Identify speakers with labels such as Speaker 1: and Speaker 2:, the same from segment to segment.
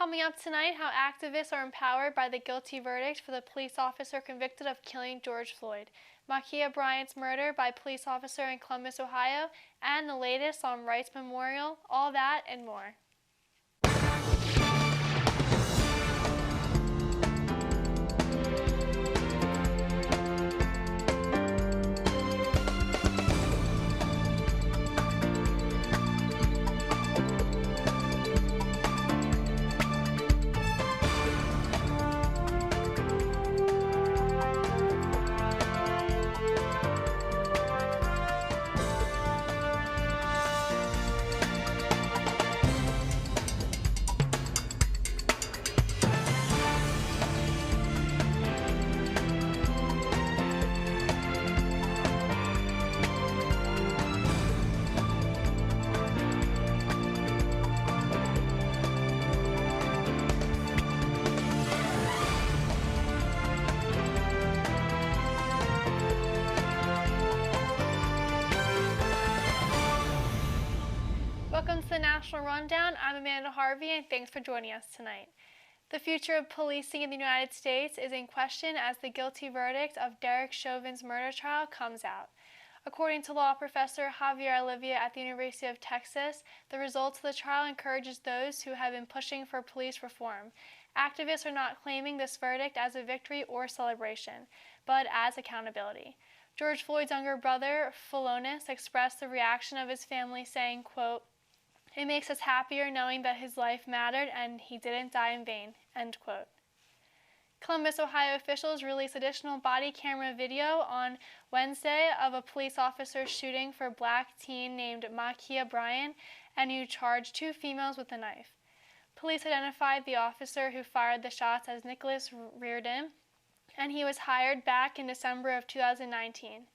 Speaker 1: Coming up tonight, how activists are empowered by the guilty verdict for the police officer convicted of killing George Floyd, Ma'Khia Bryant's murder by police officer in Columbus, Ohio, and the latest on Rights Memorial, all that and more. Welcome to the National Rundown. I'm Amanda Harvey, and thanks for joining us tonight. The future of policing in the United States is in question as the guilty verdict of Derek Chauvin's murder trial comes out. According to law professor Javier Olivia at the University of Texas, the results of the trial encourages those who have been pushing for police reform. Activists are not claiming this verdict as a victory or celebration, but as accountability. George Floyd's younger brother, Philonise, expressed the reaction of his family, saying, quote, "It makes us happier knowing that his life mattered and he didn't die in vain," end quote. Columbus, Ohio officials released additional body camera video on Wednesday of a police officer shooting for a black teen named Ma'Khia Bryant and who charged two females with a knife. Police identified the officer who fired the shots as Nicholas Reardon, and he was hired back in December of 2019.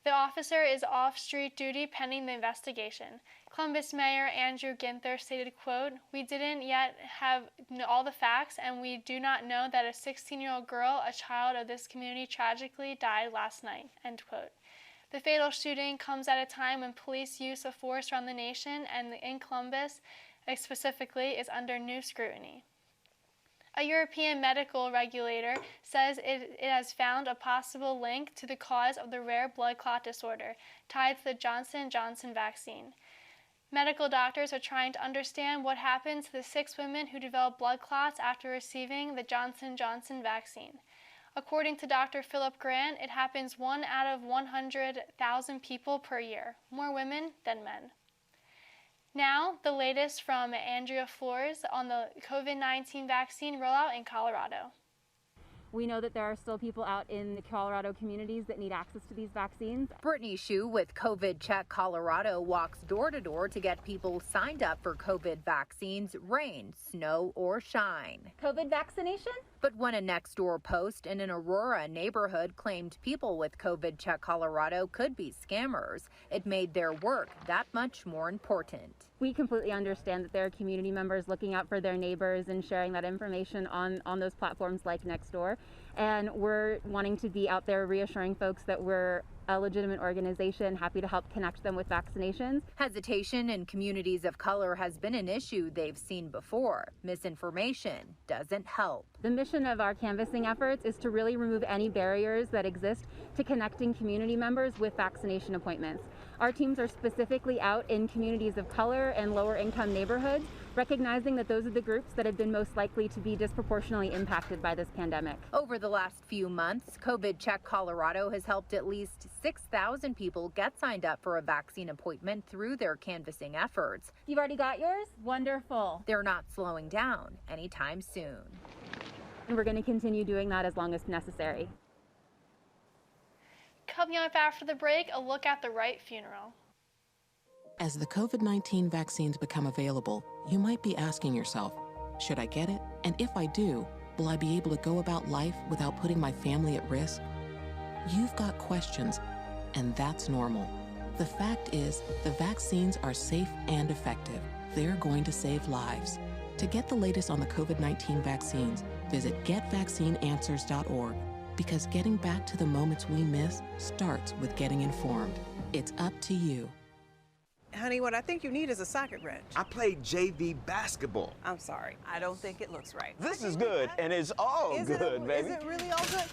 Speaker 1: The officer is off-street duty pending the investigation. Columbus Mayor Andrew Ginther stated, quote, "We didn't yet have all the facts, and we do not know that a 16-year-old girl, a child of this community, tragically died last night," end quote. The fatal shooting comes at a time when police use of force around the nation and in Columbus specifically is under new scrutiny. A European medical regulator says it has found a possible link to the cause of the rare blood clot disorder tied to the Johnson & Johnson vaccine. Medical doctors are trying to understand what happened to the 6 women who developed blood clots after receiving the Johnson & Johnson vaccine. According to Dr. Philip Grant, it happens 1 out of 100,000 people per year, more women than men. Now, the latest from Andrea Flores on the COVID-19 vaccine rollout in Colorado.
Speaker 2: We know that there are still people out in the Colorado communities that need access to these vaccines.
Speaker 3: Brittany Hsu with COVID Check Colorado walks door to door to get people signed up for COVID vaccines, rain, snow, or shine.
Speaker 2: COVID vaccination?
Speaker 3: But when a Nextdoor post in an Aurora neighborhood claimed people with COVID Check Colorado could be scammers, it made their work that much more important.
Speaker 2: We completely understand that there are community members looking out for their neighbors and sharing that information on those platforms like Nextdoor. And we're wanting to be out there reassuring folks that we're a legitimate organization, happy to help connect them with vaccinations.
Speaker 3: Hesitation in communities of color has been an issue they've seen before. Misinformation doesn't help.
Speaker 2: The mission of our canvassing efforts is to really remove any barriers that exist to connecting community members with vaccination appointments. Our teams are specifically out in communities of color and lower income neighborhoods, recognizing that those are the groups that have been most likely to be disproportionately impacted by this pandemic.
Speaker 3: Over the last few months, COVID Check Colorado has helped at least 6,000 people get signed up for a vaccine appointment through their canvassing efforts.
Speaker 2: You've already got yours? Wonderful.
Speaker 3: They're not slowing down anytime soon.
Speaker 2: And we're going to continue doing that as long as necessary.
Speaker 1: Coming up after the break, a look at the Wright funeral.
Speaker 4: As the COVID-19 vaccines become available, you might be asking yourself, should I get it? And if I do, will I be able to go about life without putting my family at risk? You've got questions, and that's normal. The fact is, the vaccines are safe and effective. They're going to save lives. To get the latest on the COVID-19 vaccines, visit getvaccineanswers.org, because getting back to the moments we miss starts with getting informed. It's up to you.
Speaker 5: Honey, what I think you need is a socket wrench.
Speaker 6: I played JV basketball.
Speaker 5: I'm sorry. I don't think it looks right.
Speaker 6: This is good, and it's all good, baby.
Speaker 5: Is it really all good?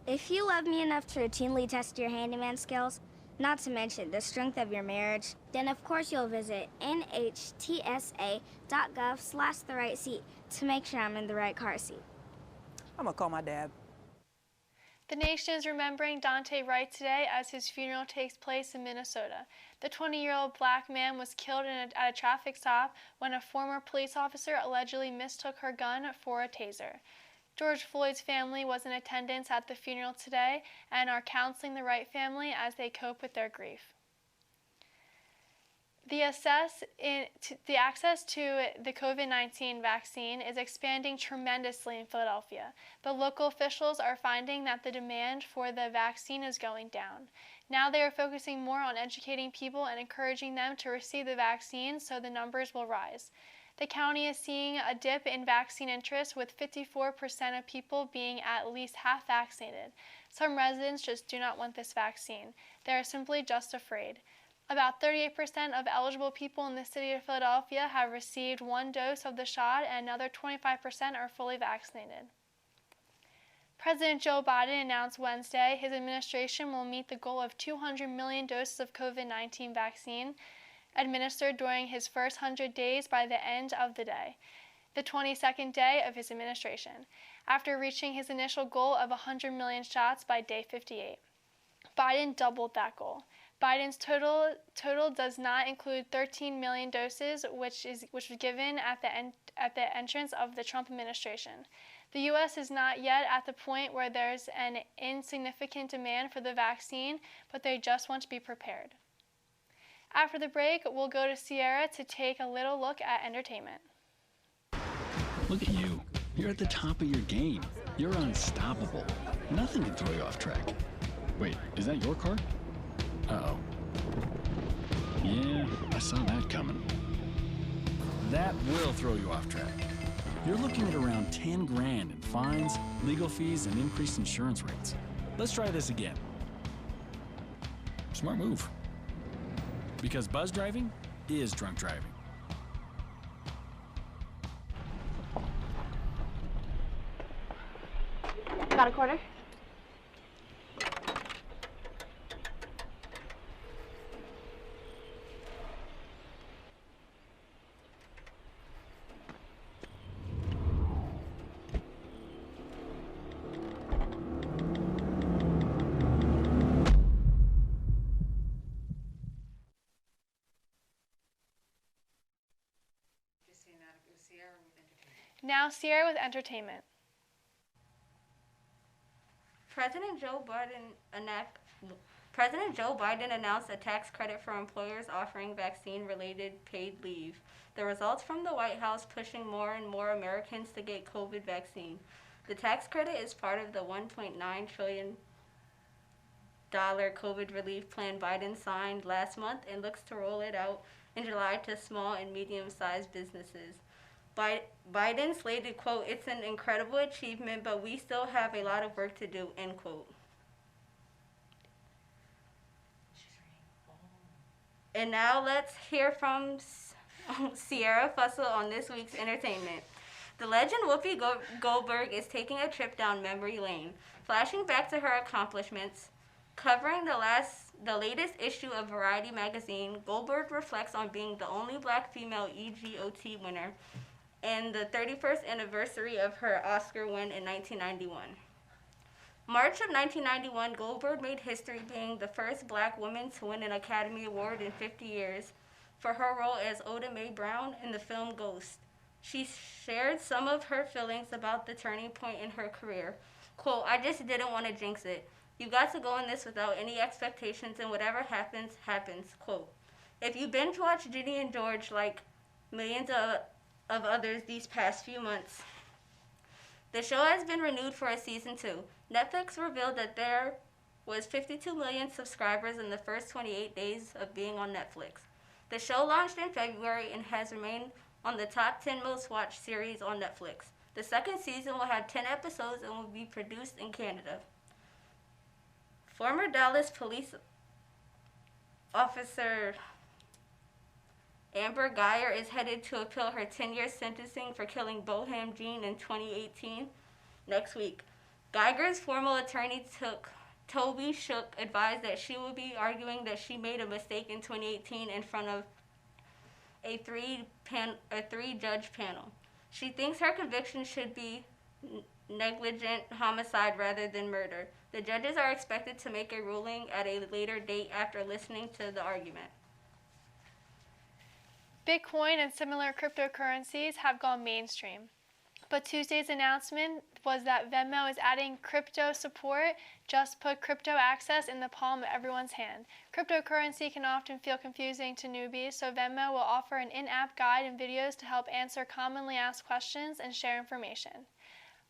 Speaker 7: If you love me enough to routinely test your handyman skills, not to mention the strength of your marriage, then of course you'll visit nhtsa.gov/therightseat to make sure I'm in the right car seat.
Speaker 5: I'm gonna call my dad.
Speaker 1: The nation is remembering Daunte Wright today as his funeral takes place in Minnesota. The 20-year-old black man was killed at a traffic stop when a former police officer allegedly mistook her gun for a taser. George Floyd's family was in attendance at the funeral today and are counseling the Wright family as they cope with their grief. The access to the COVID-19 vaccine is expanding tremendously in Philadelphia, but local officials are finding that the demand for the vaccine is going down. Now they are focusing more on educating people and encouraging them to receive the vaccine so the numbers will rise. The county is seeing a dip in vaccine interest, with 54% of people being at least half vaccinated. Some residents just do not want this vaccine. They are simply just afraid. About 38% of eligible people in the city of Philadelphia have received one dose of the shot, and another 25% are fully vaccinated. President Joe Biden announced Wednesday his administration will meet the goal of 200 million doses of COVID-19 vaccine administered during his first 100 days by the end of the day, the 22nd day of his administration, after reaching his initial goal of 100 million shots by day 58. Biden doubled that goal. Biden's total does not include 13 million doses, which was given at the entrance of the Trump administration. The U.S. is not yet at the point where there's an insignificant demand for the vaccine, but they just want to be prepared. After the break, we'll go to Sierra to take a little look at entertainment.
Speaker 8: Look at you. You're at the top of your game. You're unstoppable. Nothing can throw you off track. Wait, is that your car? Uh-oh. Yeah, I saw that coming. That will throw you off track. You're looking at around 10 grand in fines, legal fees, and increased insurance rates. Let's try this again. Smart move. Because buzz driving is drunk driving.
Speaker 7: Got a quarter?
Speaker 1: Now Sierra with entertainment.
Speaker 9: President Joe Biden announced a tax credit for employers offering vaccine-related paid leave. The results from the White House pushing more and more Americans to get COVID vaccine. The tax credit is part of the $1.9 trillion COVID relief plan Biden signed last month and looks to roll it out in July to small and medium-sized businesses. Biden slated, quote, "It's an incredible achievement, but we still have a lot of work to do," end quote. And now let's hear from Sierra Fussell on this week's entertainment. The legend Whoopi Goldberg is taking a trip down memory lane, flashing back to her accomplishments. Covering the latest issue of Variety magazine, Goldberg reflects on being the only black female EGOT winner and the 31st anniversary of her Oscar win in 1991. March of 1991, Goldberg made history being the first black woman to win an Academy Award in 50 years for her role as Oda Mae Brown in the film Ghost. She shared some of her feelings about the turning point in her career. Quote, "I just didn't want to jinx it. You got to go in this without any expectations, and whatever happens, happens." Quote, "If you binge watch Ginny and George like millions of others these past few months, the show has been renewed for a season 2. Netflix revealed that there was 52 million subscribers in the first 28 days of being on Netflix. The show launched in February and has remained on the top 10 most watched series on Netflix. The second season will have 10 episodes and will be produced in Canada. Former Dallas police officer Amber Geyer is headed to appeal her 10-year sentencing for killing Boham Jean in 2018 next week. Geiger's former attorney Toby Shook advised that she will be arguing that she made a mistake in 2018 in front of a three-judge panel. She thinks her conviction should be negligent homicide rather than murder. The judges are expected to make a ruling at a later date after listening to the argument.
Speaker 1: Bitcoin and similar cryptocurrencies have gone mainstream. But Tuesday's announcement was that Venmo is adding crypto support. Just put crypto access in the palm of everyone's hand. Cryptocurrency can often feel confusing to newbies, so Venmo will offer an in-app guide and videos to help answer commonly asked questions and share information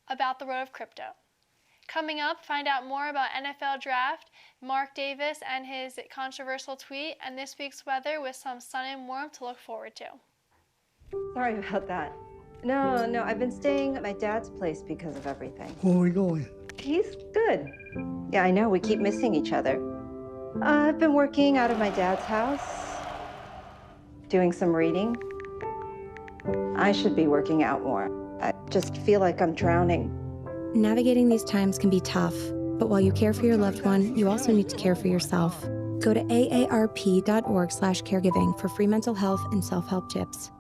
Speaker 1: about the road of crypto. Coming up, find out more about NFL Draft, Mark Davis and his controversial tweet, and this week's weather with some sun and warmth to look forward to.
Speaker 10: Sorry about that. No, I've been staying at my dad's place because of everything.
Speaker 11: Where are we going?
Speaker 10: He's good. Yeah, I know, we keep missing each other. I've been working out of my dad's house, doing some reading. I should be working out more. I just feel like I'm drowning.
Speaker 12: Navigating these times can be tough, but while you care for your loved one, you also need to care for yourself. Go to aarp.org/caregiving for free mental health and self-help tips.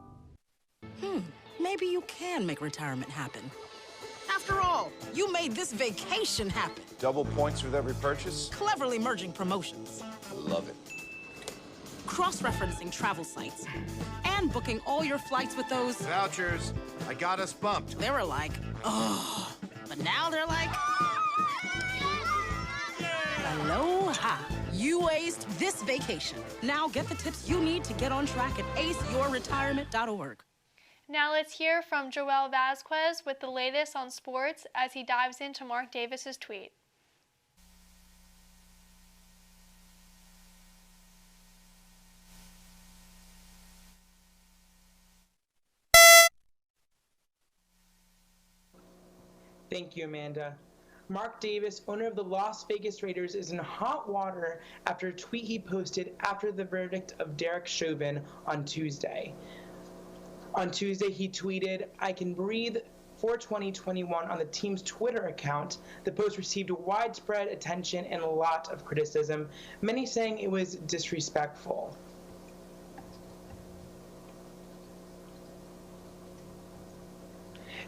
Speaker 13: Maybe you can make retirement happen. After all, you made this vacation happen.
Speaker 6: Double points with every purchase?
Speaker 13: Cleverly merging promotions.
Speaker 6: I love it.
Speaker 13: Cross-referencing travel sites. And booking all your flights with those...
Speaker 14: vouchers. I got us bumped.
Speaker 13: They were like, oh. But now they're like... Aloha. You aced this vacation. Now get the tips you need to get on track at aceyourretirement.org.
Speaker 1: Now let's hear from Joel Vasquez with the latest on sports as he dives into Mark Davis's tweet.
Speaker 15: Thank you, Amanda. Mark Davis, owner of the Las Vegas Raiders, is in hot water after a tweet he posted after the verdict of Derek Chauvin on Tuesday. On Tuesday, he tweeted, "I can breathe 4/20/21" on the team's Twitter account. The post received widespread attention and a lot of criticism, many saying it was disrespectful.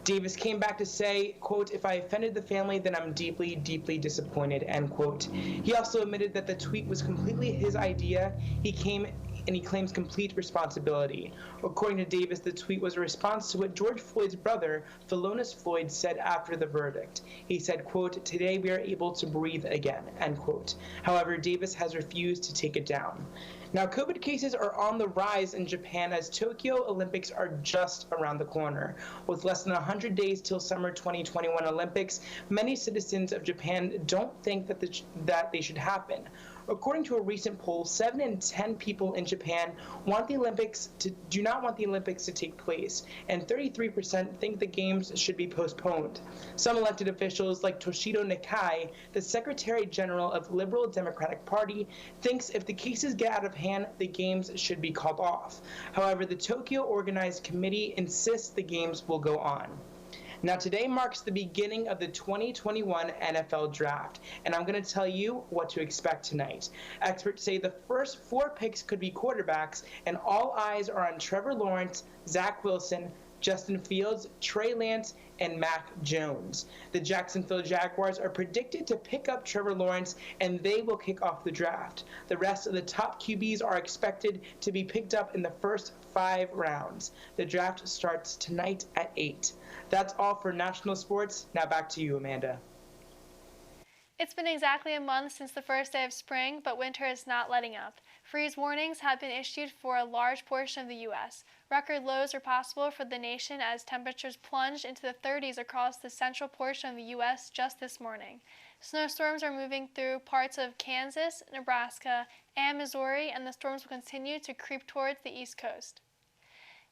Speaker 15: Davis came back to say, quote, "If I offended the family, then I'm deeply, deeply disappointed," end quote. He also admitted that the tweet was completely his idea. He claims complete responsibility. According to Davis, the tweet was a response to what George Floyd's brother, Philonise Floyd, said after the verdict. He said, quote, "Today we are able to breathe again," end quote. However, Davis has refused to take it down. Now, COVID cases are on the rise in Japan as Tokyo Olympics are just around the corner. With less than 100 days till summer 2021 Olympics, many citizens of Japan don't think that they should happen. According to a recent poll, 7 in 10 people in Japan do not want the Olympics to take place, and 33% think the games should be postponed. Some elected officials, like Toshido Nikai, the Secretary General of the Liberal Democratic Party, thinks if the cases get out of hand, the games should be called off. However, the Tokyo Organized Committee insists the games will go on. Now, today marks the beginning of the 2021 NFL Draft, and I'm going to tell you what to expect tonight. Experts say the first 4 picks could be quarterbacks, and all eyes are on Trevor Lawrence, Zach Wilson, Justin Fields, Trey Lance, and Mac Jones. The Jacksonville Jaguars are predicted to pick up Trevor Lawrence, and they will kick off the draft. The rest of the top QBs are expected to be picked up in the first 5 rounds. The draft starts tonight at 8. That's all for national sports. Now back to you, Amanda.
Speaker 1: It's been exactly a month since the first day of spring, but winter is not letting up. Freeze warnings have been issued for a large portion of the U.S. Record lows are possible for the nation as temperatures plunged into the 30s across the central portion of the U.S. just this morning. Snowstorms are moving through parts of Kansas, Nebraska, and Missouri, and the storms will continue to creep towards the East Coast.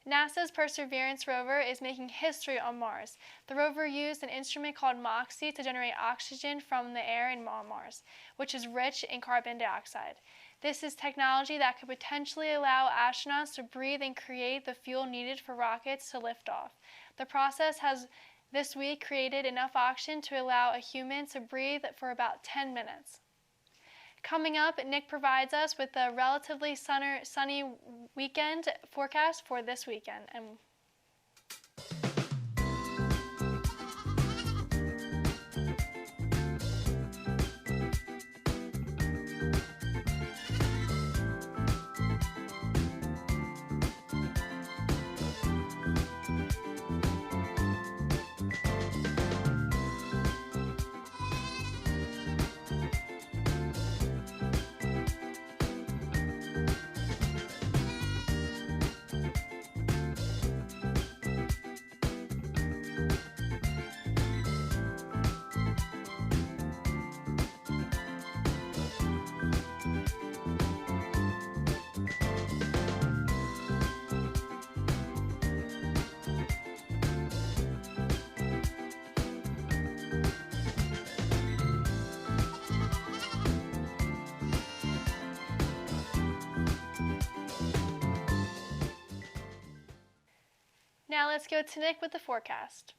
Speaker 1: NASA's Perseverance rover is making history on Mars. The rover used an instrument called MOXIE to generate oxygen from the air on Mars, which is rich in carbon dioxide. This is technology that could potentially allow astronauts to breathe and create the fuel needed for rockets to lift off. The process has this week created enough oxygen to allow a human to breathe for about 10 minutes. Coming up, Nick provides us with a relatively sunny weekend forecast for this weekend. Now let's go to Nick with the forecast.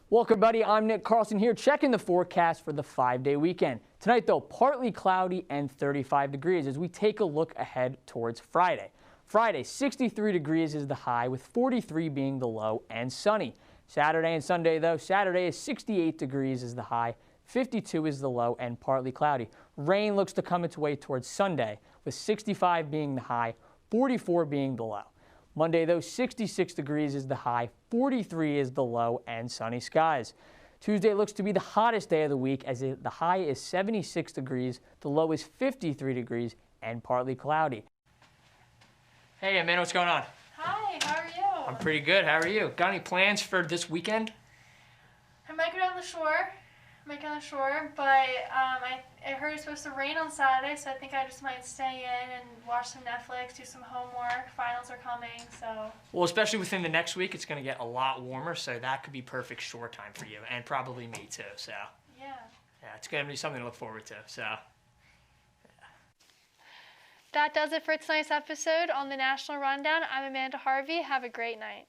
Speaker 11: Welcome, everybody. I'm Nick Carlson here, checking the forecast for the 5-day weekend. Tonight, though, partly cloudy and 35 degrees as we take a look ahead towards Friday. Friday, 63 degrees is the high, with 43 being the low, and sunny. Saturday and Sunday, though, Saturday is 68 degrees is the high, 52 is the low, and partly cloudy. Rain looks to come its way towards Sunday, with 65 being the high, 44 being the low. Monday, though, 66 degrees is the high, 43 is the low, and sunny skies. Tuesday looks to be the hottest day of the week as the high is 76 degrees, the low is 53 degrees, and partly cloudy. Hey, Amanda, what's going on?
Speaker 1: Hi, how are you?
Speaker 11: I'm pretty good. How are you? Got any plans for this weekend?
Speaker 1: I might go down the shore. But I heard it's supposed to rain on Saturday, so I think I just might stay in and watch some Netflix, do some homework. Finals are coming, so.
Speaker 11: Well, especially within the next week, it's going to get a lot warmer, so that could be perfect shore time for you, and probably me too, so.
Speaker 1: Yeah.
Speaker 11: Yeah, it's going to be something to look forward to, so.
Speaker 1: That does it for tonight's episode on the National Rundown. I'm Amanda Harvey. Have a great night.